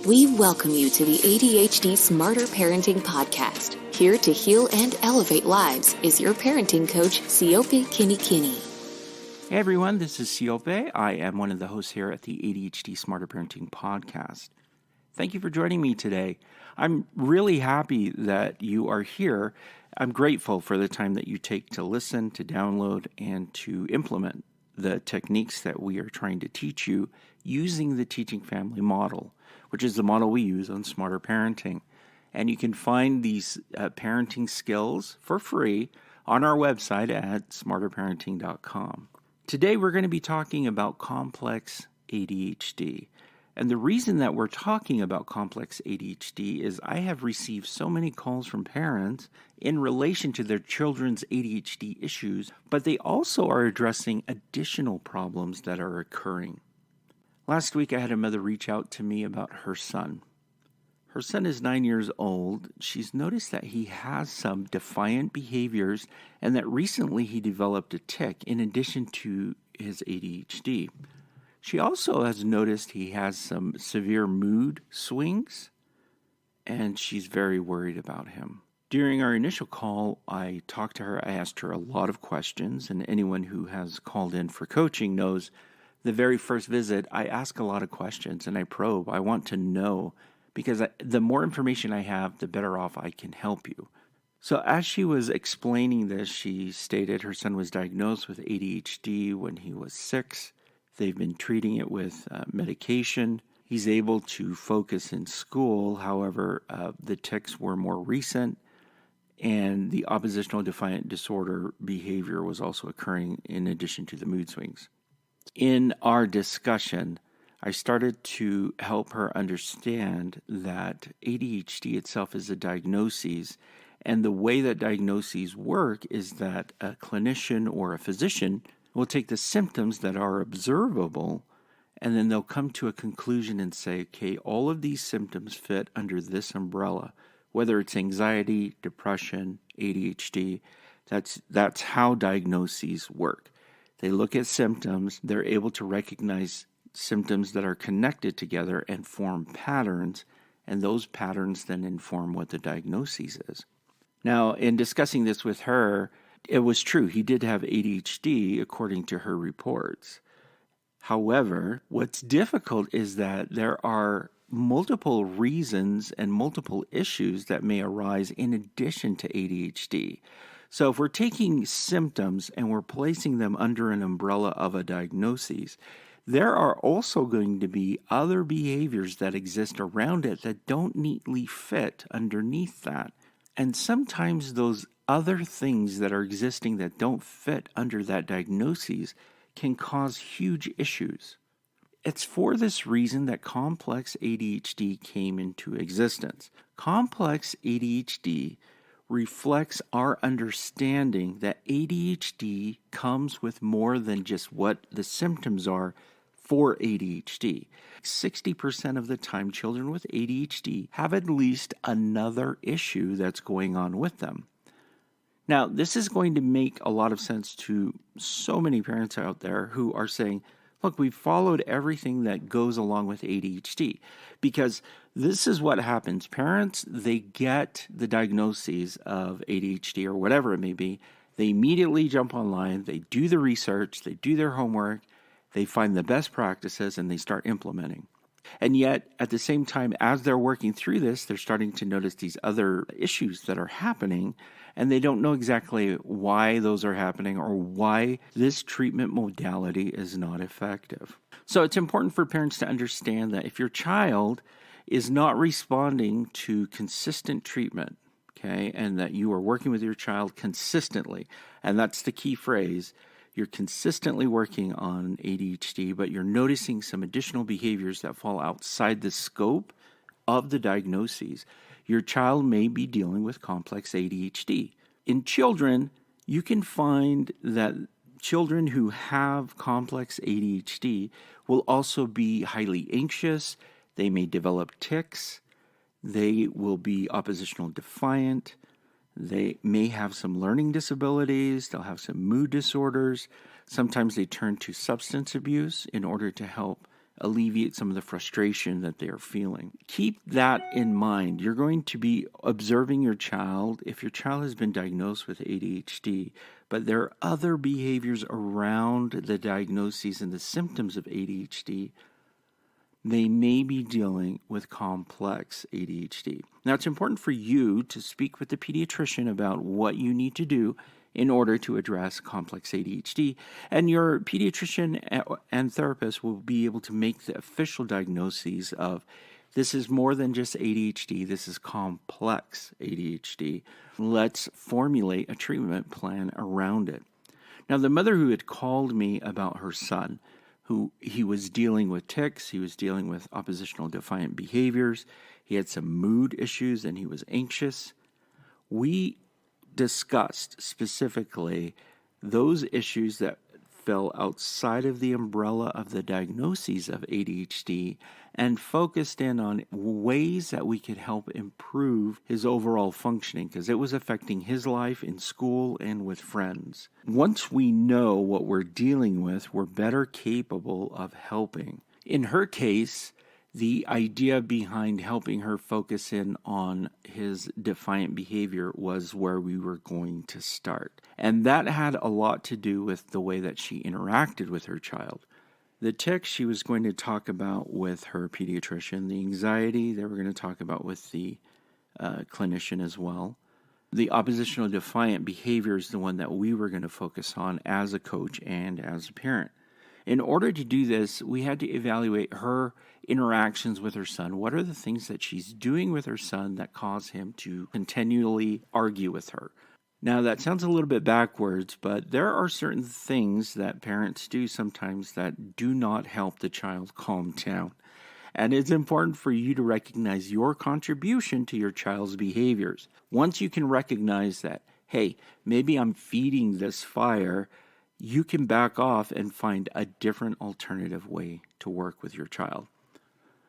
We welcome you to the ADHD Smarter Parenting Podcast. Here to heal and elevate lives is your parenting coach, Siope Kinney. Hey everyone, this is Siope. I am one of the hosts here at the ADHD Smarter Parenting Podcast. Thank you for joining me today. I'm really happy that you are here. I'm grateful for the time that you take to listen, to download, and to implement the techniques that we are trying to teach you using the teaching family model, which is the model we use on Smarter Parenting. And you can find these parenting skills for free on our website at smarterparenting.com. Today we're going to be talking about complex ADHD. And the reason that we're talking about complex ADHD is I have received so many calls from parents in relation to their children's ADHD issues, but they also are addressing additional problems that are occurring. Last week I had a mother reach out to me about her son. Her son is 9 years old. She's noticed that he has some defiant behaviors and that recently he developed a tic in addition to his ADHD. She also has noticed he has some severe mood swings, and she's very worried about him. During our initial call, I talked to her. I asked her a lot of questions, and anyone who has called in for coaching knows the very first visit, I ask a lot of questions, and I probe. I want to know, because the more information I have, the better off I can help you. So as she was explaining this, she stated her son was diagnosed with ADHD when he was 6. They've been treating it with medication. He's able to focus in school. However, the tics were more recent, and the oppositional defiant disorder behavior was also occurring in addition to the mood swings. In our discussion, I started to help her understand that ADHD itself is a diagnosis, and the way that diagnoses work is that a clinician or a physician will take the symptoms that are observable, and then they'll come to a conclusion and say, okay, all of these symptoms fit under this umbrella, whether it's anxiety, depression, ADHD. That's how diagnoses work. They look at symptoms, they're able to recognize symptoms that are connected together and form patterns, and those patterns then inform what the diagnosis is. Now, in discussing this with her, it was true. He did have ADHD according to her reports. However, what's difficult is that there are multiple reasons and multiple issues that may arise in addition to ADHD. So if we're taking symptoms and we're placing them under an umbrella of a diagnosis, there are also going to be other behaviors that exist around it that don't neatly fit underneath that. And sometimes those other things that are existing that don't fit under that diagnosis can cause huge issues. It's for this reason that complex ADHD came into existence. Complex ADHD reflects our understanding that ADHD comes with more than just what the symptoms are for ADHD. 60% of the time, children with ADHD have at least another issue that's going on with them. Now, this is going to make a lot of sense to so many parents out there who are saying, look, we've followed everything that goes along with ADHD, because this is what happens. Parents, they get the diagnoses of ADHD or whatever it may be. They immediately jump online, they do the research, they do their homework, they find the best practices, and they start implementing. And yet, at the same time, as they're working through this, they're starting to notice these other issues that are happening, and they don't know exactly why those are happening or why this treatment modality is not effective. So it's important for parents to understand that if your child is not responding to consistent treatment, okay, and that you are working with your child consistently, and that's the key phrase, you're consistently working on ADHD, but you're noticing some additional behaviors that fall outside the scope of the diagnoses, your child may be dealing with complex ADHD. In children, you can find that children who have complex ADHD will also be highly anxious. They may develop tics. They will be oppositional defiant. They may have some learning disabilities. They'll have some mood disorders. Sometimes they turn to substance abuse in order to help alleviate some of the frustration that they are feeling. Keep that in mind. You're going to be observing your child. If your child has been diagnosed with ADHD, but there are other behaviors around the diagnoses and the symptoms of ADHD, they may be dealing with complex ADHD. Now, it's important for you to speak with the pediatrician about what you need to do in order to address complex ADHD, and your pediatrician and therapist will be able to make the official diagnoses of this is more than just ADHD, this is complex ADHD. Let's formulate a treatment plan around it. Now, the mother who had called me about her son, who he was dealing with tics, he was dealing with oppositional defiant behaviors, he had some mood issues, and he was anxious. We discussed specifically those issues that fell outside of the umbrella of the diagnoses of ADHD and focused in on ways that we could help improve his overall functioning because it was affecting his life in school and with friends. Once we know what we're dealing with, we're better capable of helping. In her case, the idea behind helping her focus in on his defiant behavior was where we were going to start. And that had a lot to do with the way that she interacted with her child. The tics she was going to talk about with her pediatrician. The anxiety they were going to talk about with the clinician as well. The oppositional defiant behavior is the one that we were going to focus on as a coach and as a parent. In order to do this, we had to evaluate her interactions with her son. What are the things that she's doing with her son that cause him to continually argue with her? Now, that sounds a little bit backwards, but there are certain things that parents do sometimes that do not help the child calm down. And it's important for you to recognize your contribution to your child's behaviors. Once you can recognize that, hey, maybe I'm feeding this fire, you can back off and find a different alternative way to work with your child.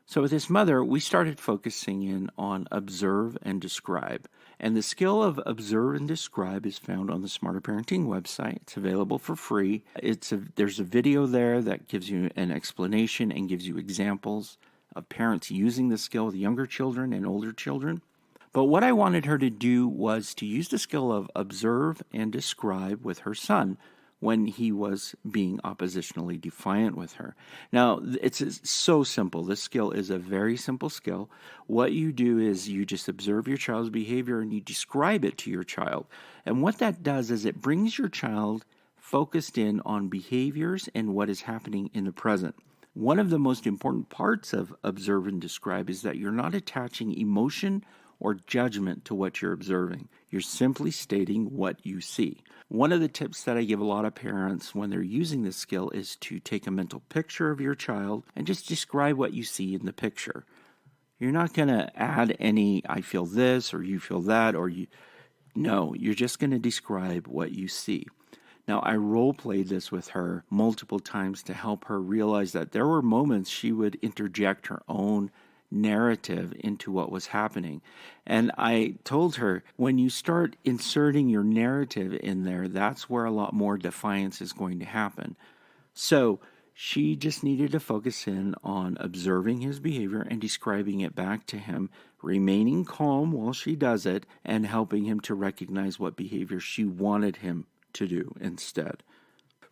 So with this mother, we started focusing in on observe and describe. And the skill of observe and describe is found on the Smarter Parenting website. It's available for free. There's a video there that gives you an explanation and gives you examples of parents using the skill with younger children and older children. But what I wanted her to do was to use the skill of observe and describe with her son when he was being oppositionally defiant with her. Now, it's so simple. This skill is a very simple skill. What you do is you just observe your child's behavior and you describe it to your child. And what that does is it brings your child focused in on behaviors and what is happening in the present. One of the most important parts of observe and describe is that you're not attaching emotion or judgment to what you're observing. You're simply stating what you see. One of the tips that I give a lot of parents when they're using this skill is to take a mental picture of your child and just describe what you see in the picture. You're not going to add any, I feel this, or you feel that, or you. No, you're just going to describe what you see. Now, I role-played this with her multiple times to help her realize that there were moments she would interject her own narrative into what was happening. And I told her, when you start inserting your narrative in there, that's where a lot more defiance is going to happen. So she just needed to focus in on observing his behavior and describing it back to him, remaining calm while she does it, and helping him to recognize what behavior she wanted him to do instead.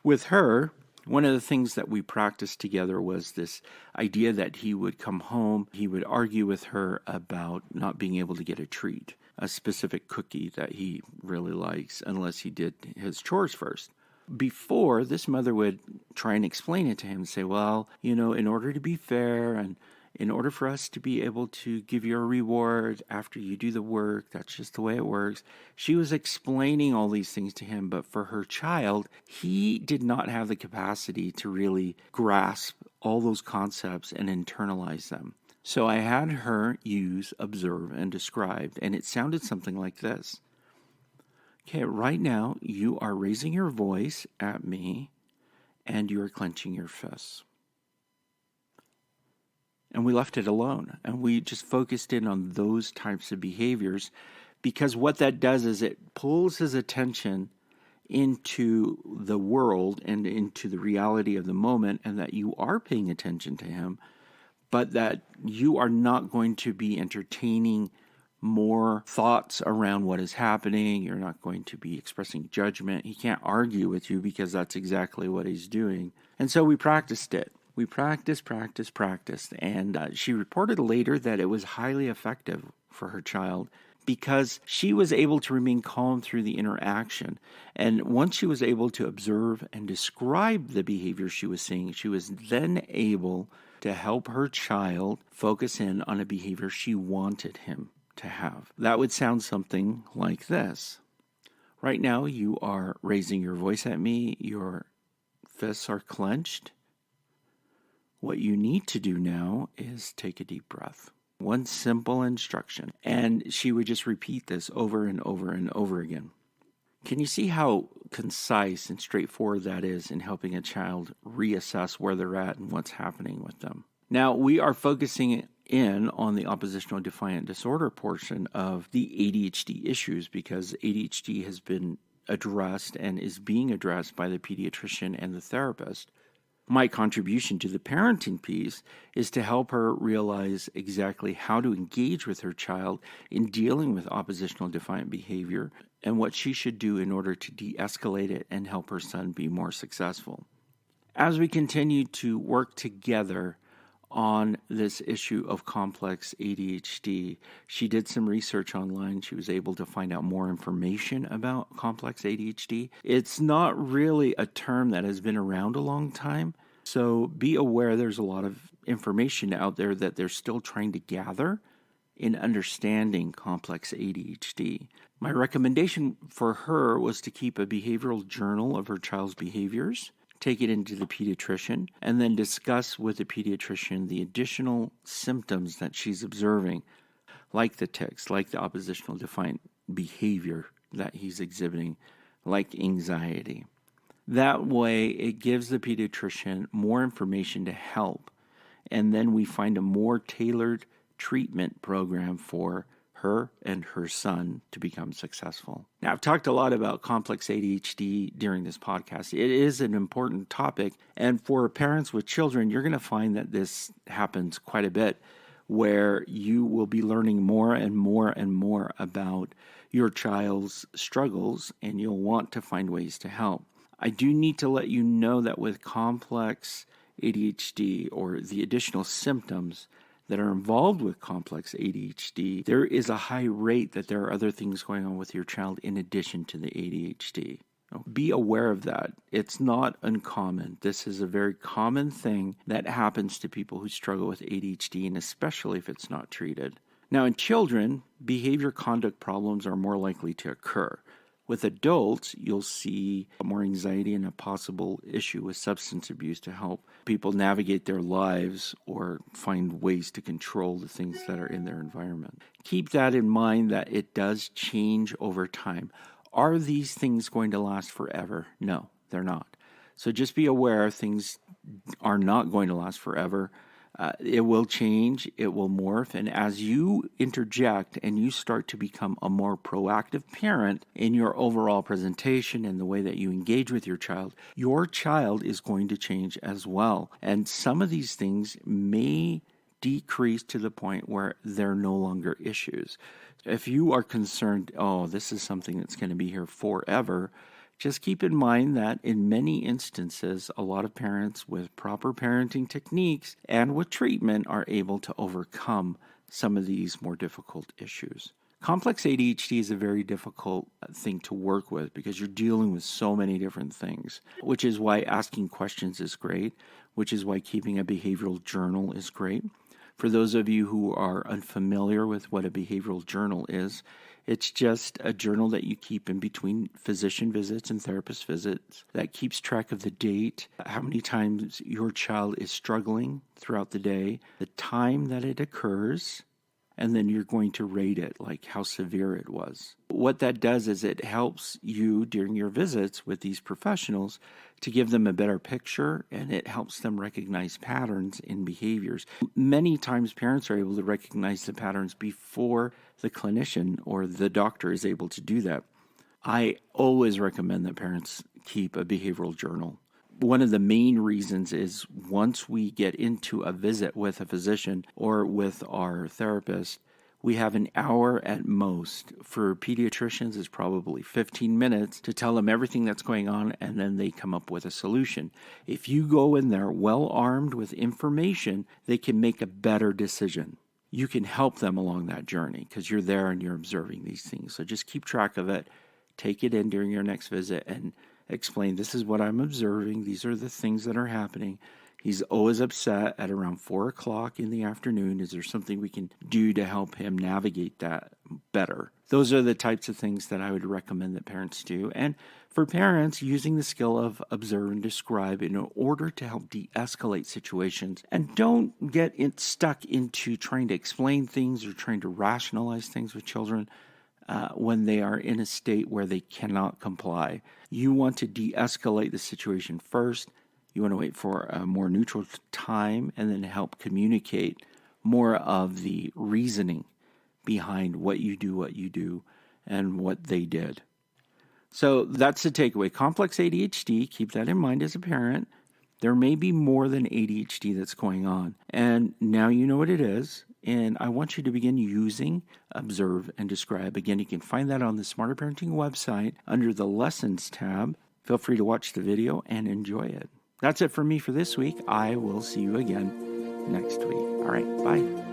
With her, one of the things that we practiced together was this idea that he would come home, he would argue with her about not being able to get a treat, a specific cookie that he really likes, unless he did his chores first. Before, this mother would try and explain it to him and say, well, in order to be fair and in order for us to be able to give you a reward after you do the work, that's just the way it works. She was explaining all these things to him, but for her child, he did not have the capacity to really grasp all those concepts and internalize them. So I had her use observe and describe, and it sounded something like this. Okay, right now you are raising your voice at me and you are clenching your fists. And we left it alone, and we just focused in on those types of behaviors, because what that does is it pulls his attention into the world and into the reality of the moment, and that you are paying attention to him, but that you are not going to be entertaining more thoughts around what is happening. You're not going to be expressing judgment. He can't argue with you because that's exactly what he's doing. And so we practiced it. We practiced. And she reported later that it was highly effective for her child because she was able to remain calm through the interaction. And once she was able to observe and describe the behavior she was seeing, she was then able to help her child focus in on a behavior she wanted him to have. That would sound something like this. Right now, you are raising your voice at me. Your fists are clenched. What you need to do now is take a deep breath. One simple instruction. And she would just repeat this over and over and over again. Can you see how concise and straightforward that is in helping a child reassess where they're at and what's happening with them? Now, we are focusing in on the oppositional defiant disorder portion of the ADHD issues because ADHD has been addressed and is being addressed by the pediatrician and the therapist. My contribution to the parenting piece is to help her realize exactly how to engage with her child in dealing with oppositional defiant behavior and what she should do in order to de-escalate it and help her son be more successful. As we continue to work together on this issue of complex ADHD, she did some research online. She was able to find out more information about complex ADHD. It's not really a term that has been around a long time, so be aware there's a lot of information out there that they're still trying to gather in understanding complex ADHD. My recommendation for her was to keep a behavioral journal of her child's behaviors, take it into the pediatrician, and then discuss with the pediatrician the additional symptoms that she's observing, like the tics, like the oppositional defiant behavior that he's exhibiting, like anxiety. That way, it gives the pediatrician more information to help, and then we find a more tailored treatment program for her and her son to become successful. Now, I've talked a lot about complex ADHD during this podcast. It is an important topic, and for parents with children, you're going to find that this happens quite a bit, where you will be learning more and more and more about your child's struggles, and you'll want to find ways to help. I do need to let you know that with complex ADHD, or the additional symptoms that are involved with complex ADHD, there is a high rate that there are other things going on with your child in addition to the ADHD. Be aware of that. It's not uncommon. This is a very common thing that happens to people who struggle with ADHD, and especially if it's not treated. Now, in children, behavior conduct problems are more likely to occur. With adults, you'll see more anxiety and a possible issue with substance abuse to help people navigate their lives or find ways to control the things that are in their environment. Keep that in mind, that it does change over time. Are these things going to last forever? No, they're not. So just be aware things are not going to last forever. It will change, it will morph, and as you interject and you start to become a more proactive parent in your overall presentation and the way that you engage with your child is going to change as well. And some of these things may decrease to the point where they're no longer issues. If you are concerned, this is something that's going to be here forever, just keep in mind that in many instances, a lot of parents with proper parenting techniques and with treatment are able to overcome some of these more difficult issues. Complex ADHD is a very difficult thing to work with because you're dealing with so many different things, which is why asking questions is great, which is why keeping a behavioral journal is great. For those of you who are unfamiliar with what a behavioral journal is, it's just a journal that you keep in between physician visits and therapist visits that keeps track of the date, how many times your child is struggling throughout the day, the time that it occurs, and then you're going to rate it, like how severe it was. What that does is it helps you during your visits with these professionals to give them a better picture, and it helps them recognize patterns in behaviors. Many times parents are able to recognize the patterns before the clinician or the doctor is able to do that. I always recommend that parents keep a behavioral journal. One of the main reasons is once we get into a visit with a physician or with our therapist, we have an hour at most. For pediatricians, it's probably 15 minutes to tell them everything that's going on, and then they come up with a solution. If you go in there well armed with information, they can make a better decision. You can help them along that journey because you're there and you're observing these things. So just keep track of it. Take it in during your next visit and explain, this is what I'm observing. These are the things that are happening. He's always upset at around 4 o'clock in the afternoon. Is there something we can do to help him navigate that better? Those are the types of things that I would recommend that parents do. And for parents, using the skill of observe and describe in order to help de-escalate situations. And don't get stuck into trying to explain things or trying to rationalize things with children when they are in a state where they cannot comply. You want to de-escalate the situation first. You want to wait for a more neutral time and then help communicate more of the reasoning behind what you do, and what they did. So that's the takeaway. Complex ADHD, keep that in mind as a parent. There may be more than ADHD that's going on. And now you know what it is. And I want you to begin using Observe and Describe. Again, you can find that on the Smarter Parenting website under the Lessons tab. Feel free to watch the video and enjoy it. That's it for me for this week. I will see you again next week. All right, bye.